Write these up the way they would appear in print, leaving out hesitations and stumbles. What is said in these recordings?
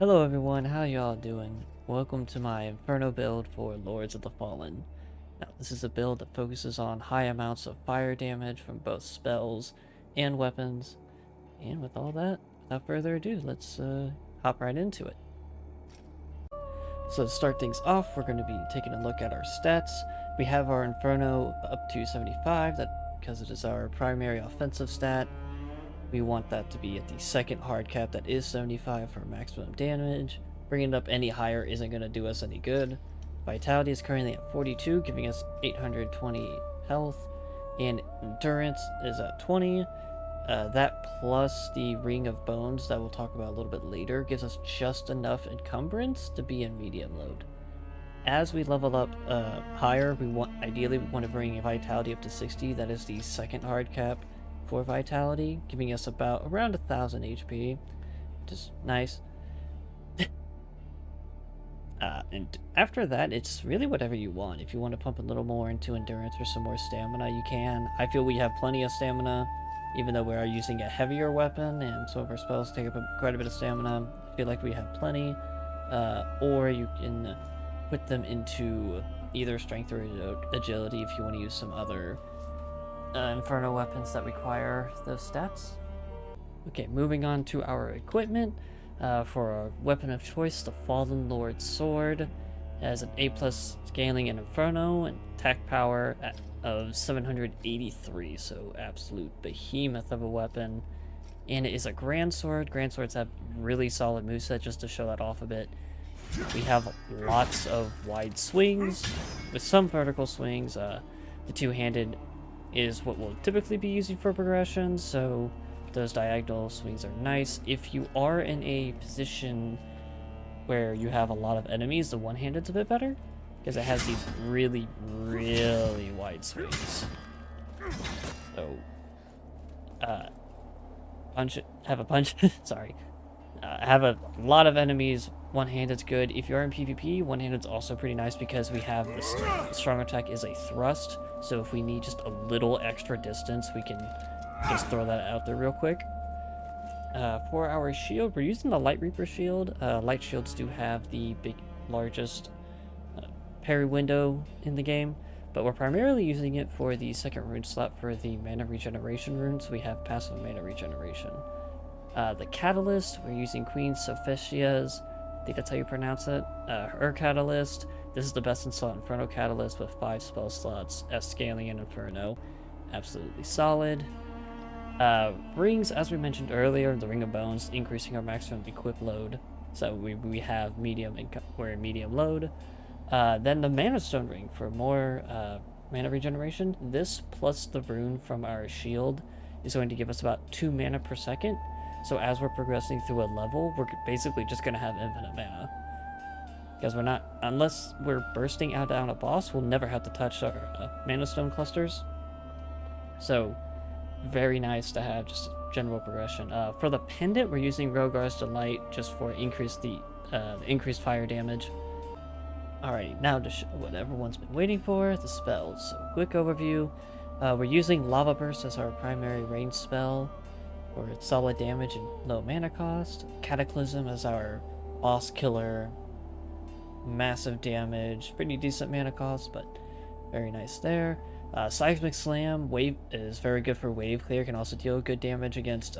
Hello everyone, how y'all doing? Welcome to my Inferno build for Lords of the Fallen. Now, this is a build that focuses on high amounts of fire damage from both spells and weapons. And with all that, without further ado, let's hop right into it. So to start things off, we're going to be taking a look at our stats. We have our Inferno up to 75, because it is our primary offensive stat. We want that to be at the second hard cap, that is 75 for maximum damage. Bringing it up any higher isn't going to do us any good. Vitality is currently at 42, giving us 820 health. And endurance is at 20. That plus the Ring of Bones that we'll talk about a little bit later gives us just enough encumbrance to be in medium load. As we level up higher, ideally we want to bring Vitality up to 60. That is the second hard cap for Vitality, giving us around 1000 HP, which is nice. And after that, it's really whatever you want. If you want to pump a little more into endurance or some more stamina, you can. I feel we have plenty of stamina, even though we are using a heavier weapon and some of our spells take up quite a bit of stamina. I feel like we have plenty. Or you can put them into either strength or agility if you want to use some other Inferno weapons that require those stats. Okay, moving on to our equipment. For our weapon of choice, the Fallen Lord's Sword. It has an A+ scaling in Inferno and attack power of 783, so absolute behemoth of a weapon. And it is a Grand Sword. Grand Swords have really solid moveset, just to show that off a bit. We have lots of wide swings, with some vertical swings. The two-handed is what we'll typically be using for progression, so those diagonal swings are nice. If you are in a position where you have a lot of enemies, the one-handed's a bit better, because it has these really, really wide swings. So, sorry. Have a lot of enemies, one-handed's good. If you are in PvP, one-handed's also pretty nice because we have this strong attack is a thrust, so if we need just a little extra distance, we can just throw that out there real quick. For our shield, we're using the Light Reaper shield. Light shields do have the largest parry window in the game, but we're primarily using it for the second rune slot for the mana regeneration runes. We have passive mana regeneration. The Catalyst, we're using Queen Sophistia's, I think that's how you pronounce it, her Catalyst. This is the best in slot Inferno Catalyst with 5 spell slots, S scaling in Inferno. Absolutely solid. Rings, as we mentioned earlier, the Ring of Bones, increasing our maximum equip load. So we have medium, we're in medium load. Then the Mana Stone Ring for more mana regeneration. This plus the rune from our shield is going to give us about 2 mana per second. So as we're progressing through a level, we're basically just going to have infinite mana. Because unless we're bursting out on a boss, we'll never have to touch our Mana Stone clusters. So, very nice to have just general progression. For the pendant, we're using Rogar's Delight just for increased fire damage. Alright, now to show what everyone's been waiting for, the spells. So, quick overview. We're using Lava Burst as our primary ranged spell for its solid damage and low mana cost. Cataclysm as our boss killer, massive damage, pretty decent mana cost, but very nice there. Seismic Slam, wave is very good for wave clear, can also deal good damage against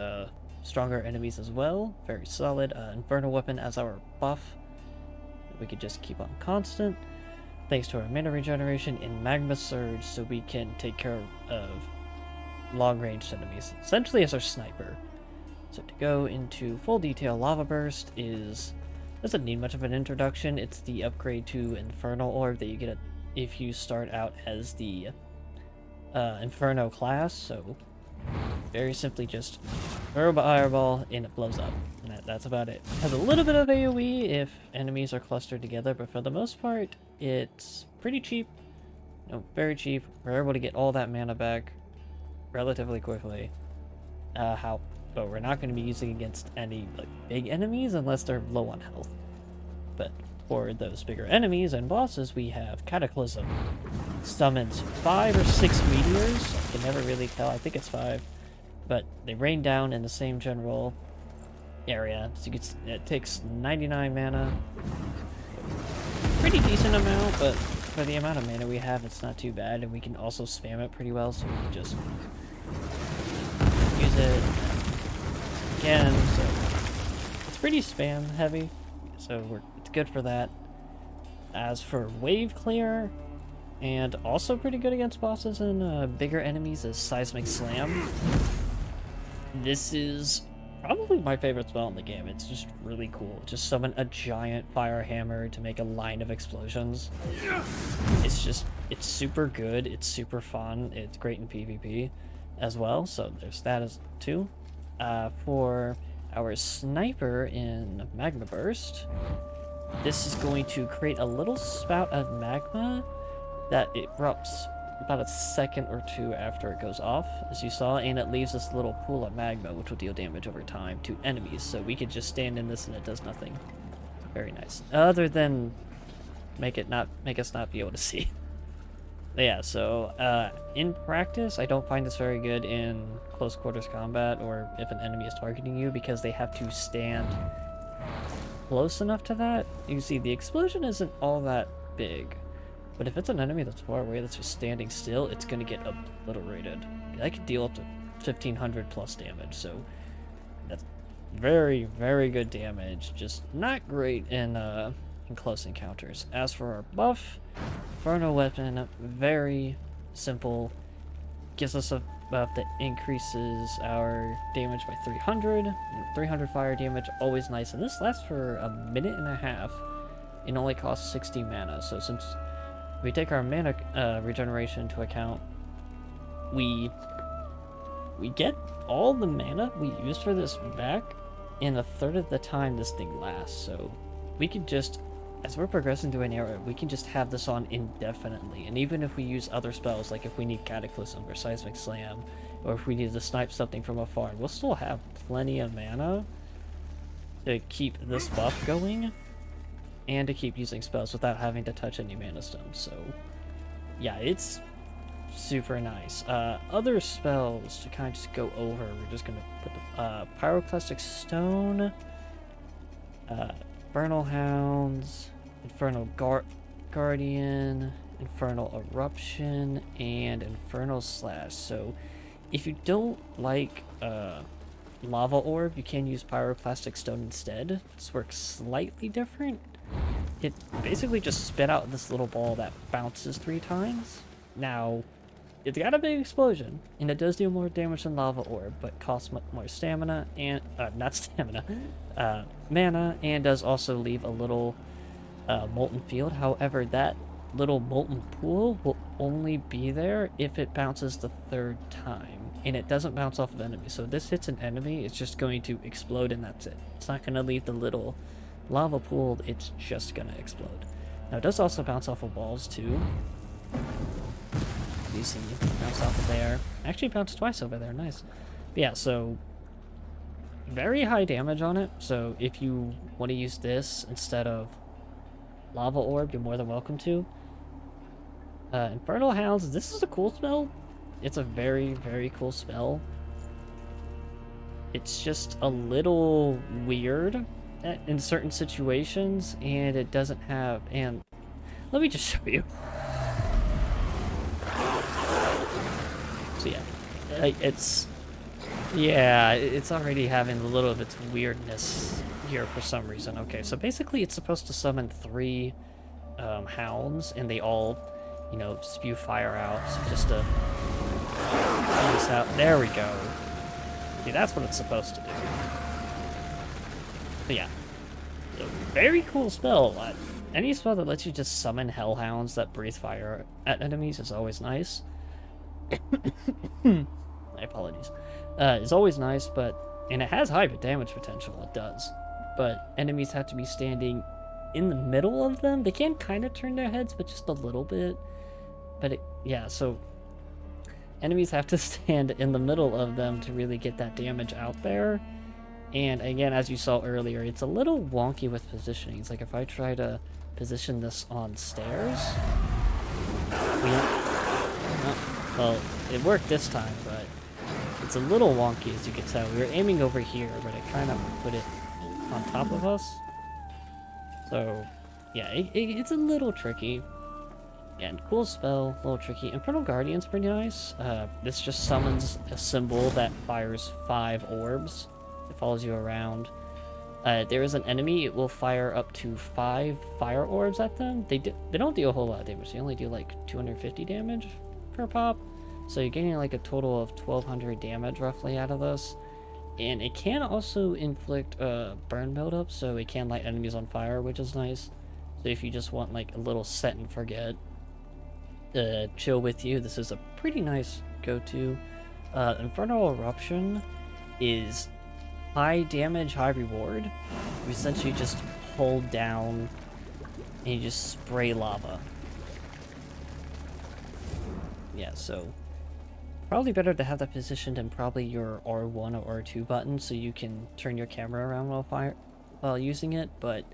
stronger enemies as well. Very solid. Inferno Weapon as our buff. We could just keep on constant. Thanks to our mana regeneration, and Magma Surge, so we can take care of long-range enemies, essentially as our sniper. So to go into full detail, Lava Burst doesn't need much of an introduction. It's the upgrade to Infernal Orb that you get if you start out as the Inferno class, so very simply just throw a fireball and it blows up. And that's about it. It has a little bit of AoE if enemies are clustered together, but for the most part, it's pretty cheap. Very cheap. We're able to get all that mana back relatively quickly. But we're not going to be using against any big enemies unless they're low on health. But for those bigger enemies and bosses, we have Cataclysm. Summons 5 or 6 meteors. I can never really tell. I think it's 5. But they rain down in the same general area. So it takes 99 mana. Pretty decent amount, but for the amount of mana we have, it's not too bad, and we can also spam it pretty well, so we can just use it again. So it's pretty spam heavy, so it's good for that. As for wave clear, and also pretty good against bosses and bigger enemies, is Seismic Slam. This is probably my favorite spell in the game. It's just really cool. Just summon a giant fire hammer to make a line of explosions. It's super good. It's super fun. It's great in PvP as well. So there's that as too. For our sniper in Magma Burst, this is going to create a little spout of magma that erupts about a second or two after it goes off, as you saw, and it leaves this little pool of magma which will deal damage over time to enemies. So we could just stand in this and it does nothing. Very nice. Other than make us not be able to see. But yeah, so in practice, I don't find this very good in close quarters combat or if an enemy is targeting you, because they have to stand close enough to that. You can see the explosion isn't all that big. But if it's an enemy that's far away that's just standing still, it's going to get obliterated. That could deal up to 1500 plus damage, so that's very, very good damage. Just not great in close encounters. As for our buff, Inferno weapon, very simple. Gives us a buff that increases our damage by 300. 300 fire damage, always nice. And this lasts for a minute and a half. It only costs 60 mana, so since we take our mana regeneration into account, we get all the mana we used for this back in a third of the time this thing lasts. So we can just, as we're progressing through an era, we can just have this on indefinitely. And even if we use other spells, like if we need Cataclysm or Seismic Slam, or if we need to snipe something from afar, we'll still have plenty of mana to keep this buff going and to keep using spells without having to touch any mana stones. So yeah, it's super nice. Other spells to kind of just go over, we're just going to put the Pyroclastic Stone, Infernal Hounds, Infernal Guardian, Infernal Eruption, and Infernal Slash. So if you don't like Lava Orb, you can use Pyroclastic Stone instead. This works slightly different. It basically just spit out this little ball that bounces 3 times. Now, it's got a big explosion, and it does deal more damage than Lava Orb, but costs much more stamina, and, not stamina, mana, and does also leave a little molten field. However, that little molten pool will only be there if it bounces the 3rd time, and it doesn't bounce off of enemies. So if this hits an enemy, it's just going to explode, and that's it. It's not going to leave the little lava pool, it's just gonna explode. Now it does also bounce off of walls too. You see, bounce off of there. Actually bounced twice over there, nice. But yeah, so very high damage on it. So if you want to use this instead of Lava Orb, you're more than welcome to. Infernal Hounds, this is a cool spell. It's a very, very cool spell. It's just a little weird in certain situations, and it doesn't have, and let me just show you. So yeah, it's already having a little of its weirdness here for some reason. Okay, so basically it's supposed to summon 3 hounds, and they all, you know, spew fire out. So just to pull this out, there we go. See, that's what it's supposed to do. But yeah, a very cool spell. Any spell that lets you just summon hellhounds that breathe fire at enemies is always nice. My apologies. It's always nice, and it has high damage potential, it does. But enemies have to be standing in the middle of them. They can kind of turn their heads, but just a little bit. But yeah, so enemies have to stand in the middle of them to really get that damage out there. And again, as you saw earlier, it's a little wonky with positioning. It's like if I try to position this on stairs, well, it worked this time, but It's a little wonky, as you can tell. We were aiming over here, but I kind of put it on top of us. So, yeah, it's a little tricky. Yeah, and cool spell, a little tricky. Infernal Guardian's pretty nice. This just summons a symbol that fires 5 orbs. It follows you around. There is an enemy, it will fire up to 5 fire orbs at them. They don't do a whole lot of damage. They only do like 250 damage per pop. So you're getting like a total of 1200 damage roughly out of this. And it can also inflict burn buildup, so it can light enemies on fire, which is nice. So if you just want like a little set and forget chill with you, this is a pretty nice go-to. Infernal Eruption is high damage, high reward. You essentially just hold down and you just spray lava. Yeah, so probably better to have that positioned in probably your R1 or R2 button so you can turn your camera around while using it, but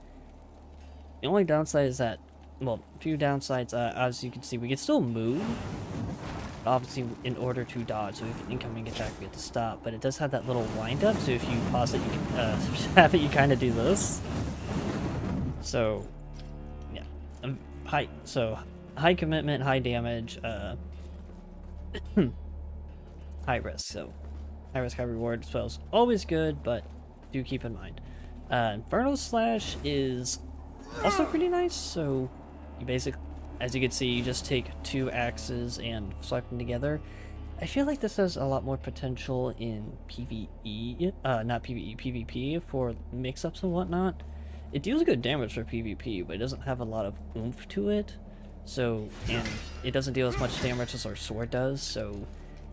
the only downside is that, well, a few downsides, as you can see, we can still move. Obviously, in order to dodge, so if incoming attack, we have to stop. But it does have that little wind up, so if you pause it, you can have it. You kind of do this. So, yeah, high commitment, high damage, high risk. So, high risk, high reward spells always good, but do keep in mind. Infernal Slash is also pretty nice. So, you basically, as you can see, you just take 2 axes and swipe them together. I feel like this has a lot more potential in PvE, not PvE, PvP for mix-ups and whatnot. It deals good damage for PvP, but it doesn't have a lot of oomph to it. So, and it doesn't deal as much damage as our sword does, so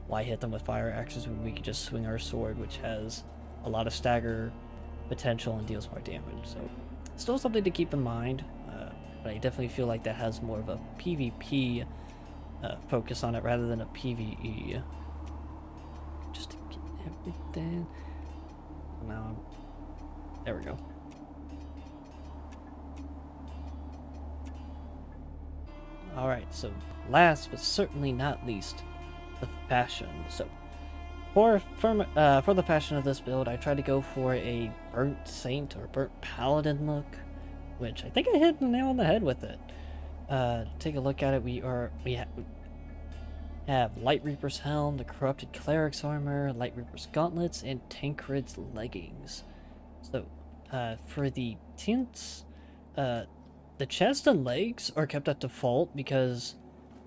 why hit them with fire axes when we could just swing our sword, which has a lot of stagger potential and deals more damage. So, still something to keep in mind. But I definitely feel like that has more of a PvP focus on it rather than a PvE. Just to get everything. Now, there we go. Alright, so last but certainly not least, the fashion. So, for the fashion of this build, I tried to go for a burnt saint or burnt paladin look, which I think I hit the nail on the head with it. Take a look at it. We have Light Reaper's helm, the corrupted cleric's armor, Light Reaper's gauntlets, and Tancred's leggings. So, for the tints, the chest and legs are kept at default because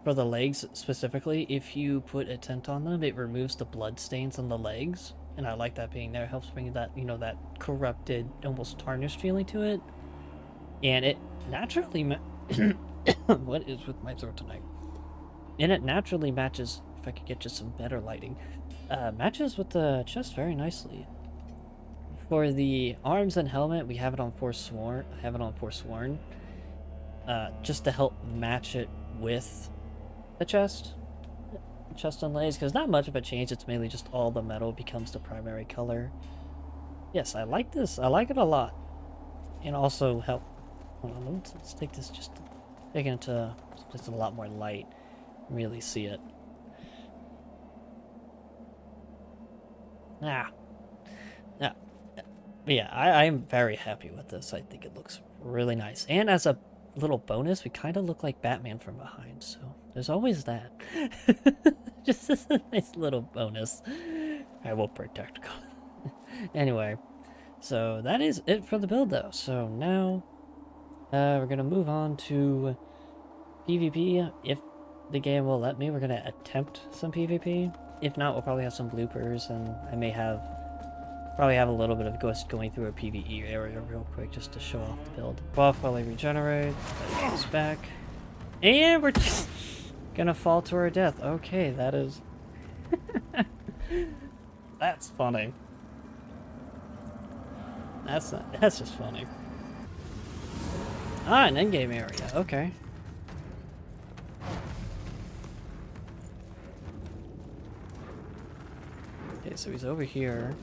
for the legs specifically, if you put a tint on them, it removes the blood stains on the legs, and I like that being there. It helps bring that, you know, that corrupted, almost tarnished feeling to it. And it naturally what is with my throat tonight? And it naturally matches, if I could get just some better lighting, matches with the chest very nicely. For the arms and helmet, we have it on Forsworn. I have it on Forsworn, just to help match it with the chest and legs, because not much of a change. It's mainly just all the metal becomes the primary color. Yes, I like this. I like it a lot, and also help. Hold on, let's take this, just take it into just a lot more light, really see it. Yeah. Yeah, I am very happy with this. I think it looks really nice. And as a little bonus, we kind of look like Batman from behind, so there's always that. Just as a nice little bonus. I will protect. Anyway, so that is it for the build, though. So now we're going to move on to PvP. If the game will let me, we're going to attempt some PvP. If not, we'll probably have some bloopers, and I may probably have a little bit of going through a PvE area real quick just to show off the build. Buff while I regenerate. That goes back. And we're just gonna fall to our death. Okay, that is... That's funny. That's just funny. Ah, an endgame area. Okay. Okay, so he's over here.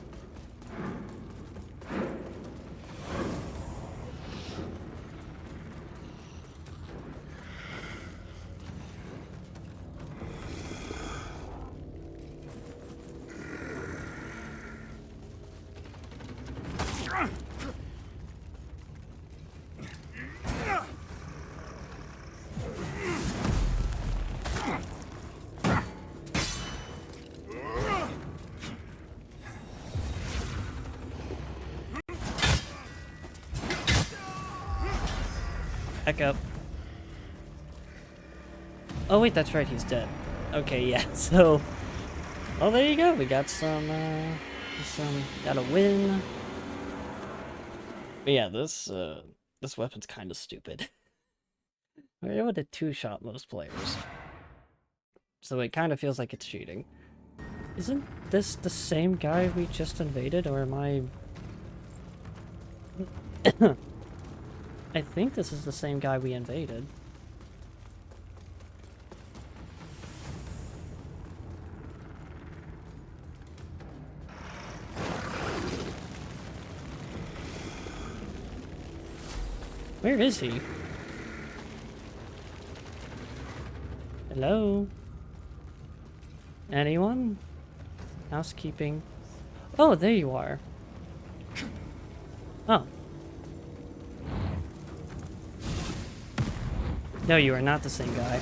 Back up. Oh wait, that's right, he's dead. Okay, yeah, so... Well, there you go, we got some got a win. But yeah, this weapon's kind of stupid. We're able to two-shot most players. So it kind of feels like it's cheating. Isn't this the same guy we just invaded, or am I... I think this is the same guy we invaded. Where is he? Hello? Anyone? Housekeeping. Oh, there you are. Oh. No, you are not the same guy.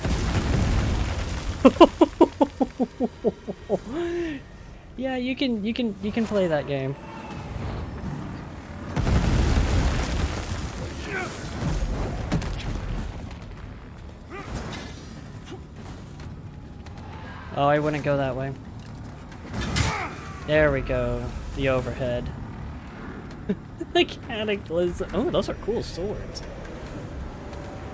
Yeah, you can play that game. Oh, I wouldn't go that way. There we go. The overhead. The Cataclysm. Oh, those are cool swords.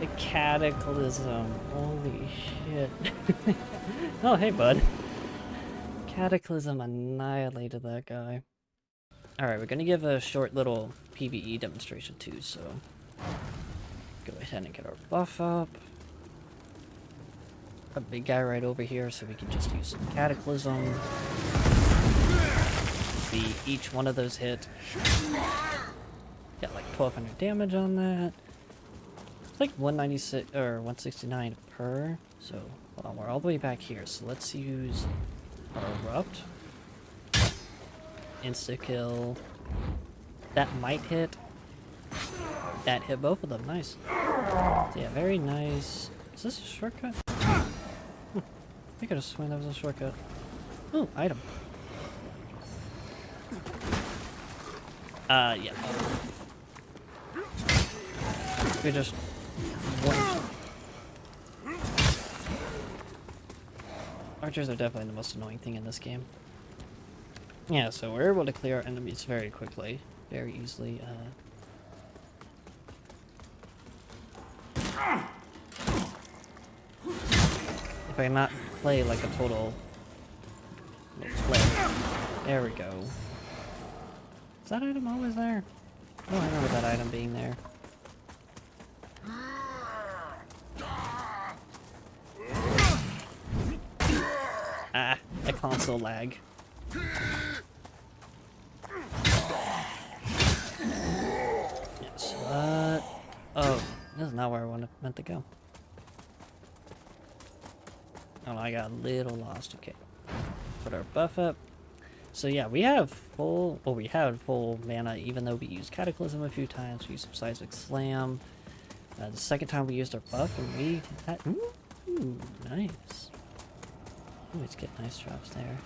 The Cataclysm. Holy shit. Oh, hey, bud. Cataclysm annihilated that guy. Alright, we're gonna give a short little PvE demonstration too, so... Go ahead and get our buff up. A big guy right over here, so we can just use some Cataclysm. Beat each one of those hit. Got like 1200 damage on that. It's like 196 or 169 per. So hold on, we're all the way back here. So let's use our Erupt. Insta kill. That might hit. That hit both of them. Nice. So yeah, very nice. Is this a shortcut? I could have sworn that was a shortcut. Oh, item. Yeah. We just one. Archers are definitely the most annoying thing in this game. Yeah, so we're able to clear our enemies very quickly, very easily. If I not play like a total player. There we go. Is that item always there? Oh, I remember that item being there. Ah, a console lag. Yes, oh, this is not where I meant to go. Oh, I got a little lost. Okay. Put our buff up. So yeah, we have full... Well, we had full mana, even though we used Cataclysm a few times. We used some Seismic Slam. The second time we used our buff, and we had... Ooh, nice. Always get nice drops there.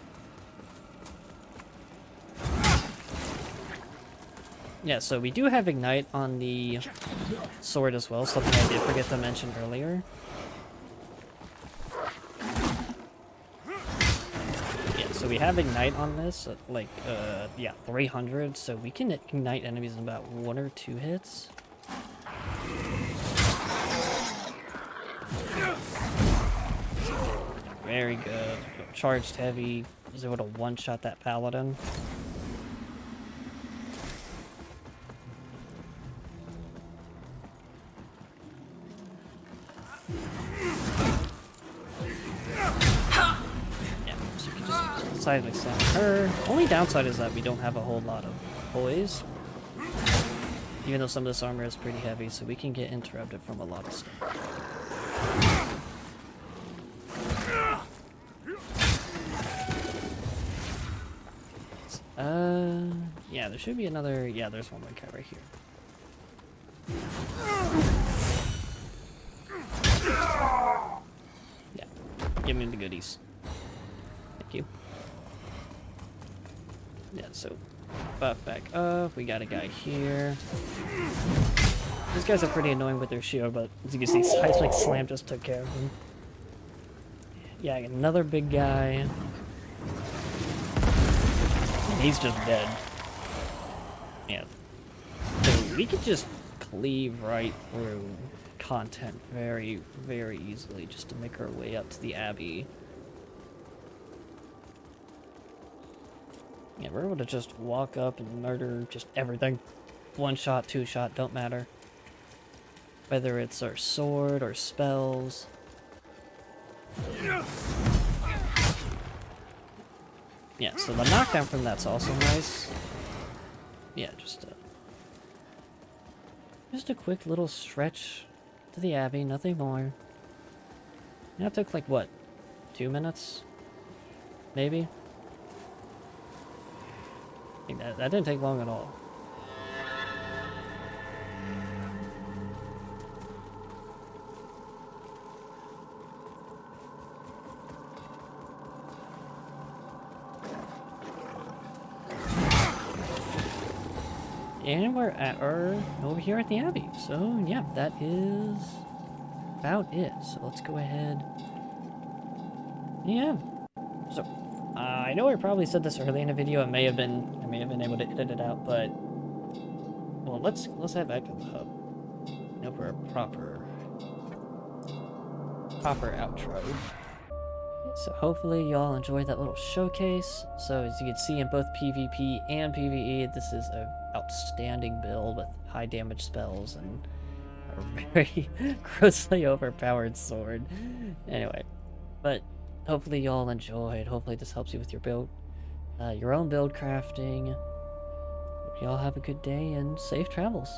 Yeah, so we do have Ignite on the sword as well, something I did forget to mention earlier. So we have Ignite on this at like, yeah, 300, so we can ignite enemies in about 1 or 2 hits. Very good. Charged heavy. Was able to one-shot that Paladin. Seismic Slam her. Only downside is that we don't have a whole lot of poise. Even though some of this armor is pretty heavy, so we can get interrupted from a lot of stuff. Yeah, there should be another... Yeah, there's one more guy right here. Yeah, give me the goodies. Thank you. Yeah, so buff back up. We got a guy here. These guys are pretty annoying with their shield, but as you can see, Seismic Slam just took care of them. Yeah, another big guy. And he's just dead. Yeah. So we could just cleave right through content very, very easily just to make our way up to the Abbey. Yeah, we're able to just walk up and murder just everything. One shot, two shot, don't matter. Whether it's our sword or spells. Yeah, so the knockdown from that's also nice. Yeah, just a quick little stretch to the Abbey, nothing more. That took like what, 2 minutes? Maybe? I think that didn't take long at all. And we're over here at the Abbey. So yeah, that is about it. So let's go ahead. Yeah. So I know I probably said this early in the video. I may have been able to edit it out, but well, let's head back to the hub. Now for a proper outro. So hopefully y'all enjoyed that little showcase. So as you can see in both PvP and PvE, this is an outstanding build with high damage spells and a very grossly overpowered sword. Anyway, but hopefully y'all enjoyed. Hopefully this helps you with your own build crafting. Y'all have a good day and safe travels.